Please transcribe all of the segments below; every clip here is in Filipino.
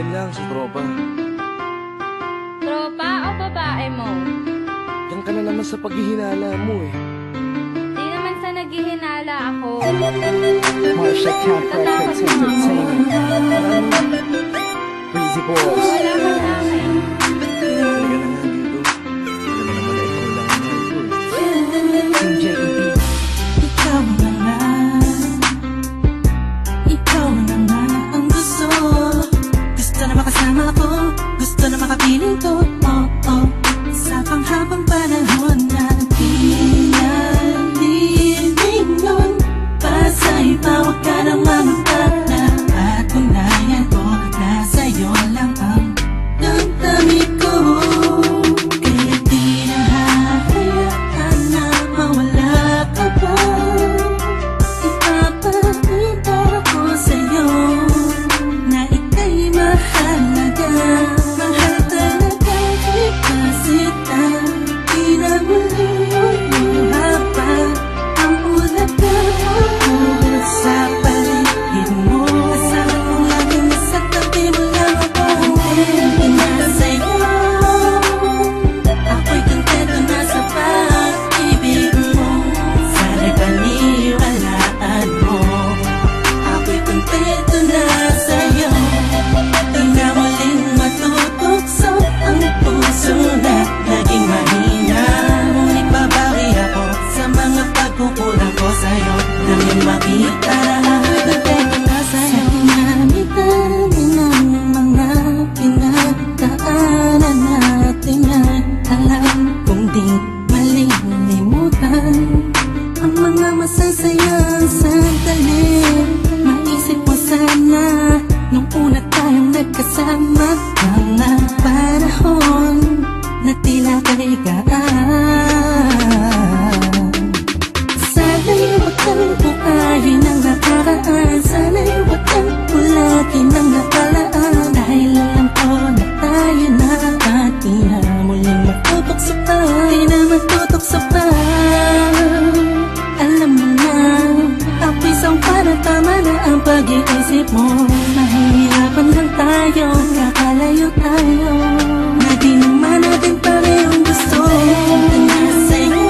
Yan lang, si Tropa. Tropa o babae mo? Yan ka na naman sa paghihinala mo eh. Di naman sa naghihinala ako. Marsha Camp Records Entertainment. Breezy Balls. Wala ka sa akin. Halika na nga dito. Alam mo naman na ikaw lang ang mahal ko eh. Team JEB. Ikaw na nga, ikaw na nga ang gusto. Gusto na makasama ko, gusto na makapiling ko. Oh, oh, sa panghabang panahon na pinalilingon. Pasa'y tawag ka ng mamutana. At unayan ko na sa'yo lang ang damdamin ko. Kaya di na hahayaan na mawala ka pa. Ipapakita ko sa'yo na ika'y mahalaga. Mahal talaga kita sita. Di na muli haba ang ulaga mo sa paligid mo. Kasama ko laging nasa tabi mo lang ako. Kontento na sa'yo, ako'y kontento na sa pag-ibig mo. Sana'y paniwalaan mo, ako'y kontento na sa'yo. Di na muling matutukso ang puso na naging mahina. Ngunit babawi ako sa mga pagkukulang ko sa'yo. Nang iyong makita na ako'y kontento na sa'yo. Sa dinami-dami ng mga pinagdaanan natin ay alam kong di malilimutan ang mga masasayang sandali. Maisip mo sana nung una tayong nagkasama, mga panahon na tila kay gaan. Sana'y huwag kang buhayin ang nakaraan. Sana'y huwag kang ulagin ang nakalaan. Dahil alam ko na tayo na at di na muling matutokso pa. Di na matutokso pa. Alam mo na, ako'y sangpa na tama na ang pag-iisip mo. Mahihirapan lang tayo, kakalayo tayo. Na di naman natin parehong gusto. Kontento na sa'yo,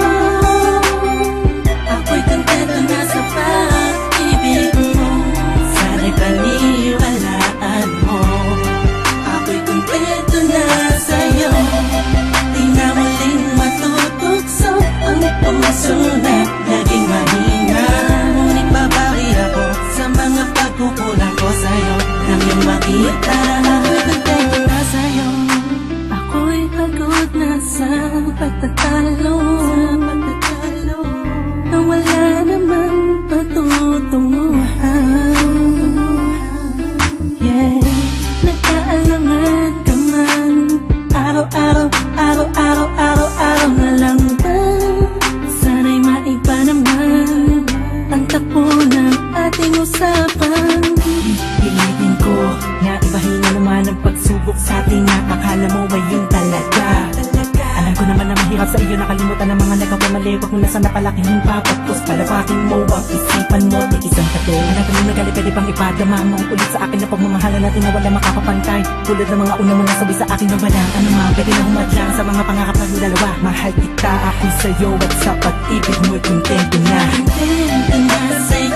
ako'y kontento na sa pag-ibig mo. Sana'y paniwalaan mo, ako'y kontento na sa'yo. Di na muling matutukso ang puso na naging mahina. Ngunit babawi ako sa mga pagkukulang ko sa'yo. Nang iyong makita na ako'y kontento na sa'yo. Ako'y pagod na sa pagtatalo, na wala namang patutunguhan. Yeah, nagkaalangan ka man. Araw-araw, araw-araw, araw-araw na lang ba? Sana'y maiba naman ang takbo ng ating usapan. Pilitin ko na ibahin na naman ang pagsubok sa atin na akala mo ay yun talaga. Alam ko naman na mahirap sa iyo nakalimutan ang mga nagkamali. Huwag mo na sana palakihin pa, pagpos palabakin mo ang isipan mo di isang tato. Alam ko nung nagali pwede bang ipadama mo ulit sa akin na pagmamahalan natin na wala makakapantay. Tulad ng mga una mo nasabi sa akin na walang ano man pwede na humadlang sa mga pangarap natin dalawa. Mahal kita, ako'y sa'yo at sa pag-ibig mo'y kontento na. Kontento na sa'yo,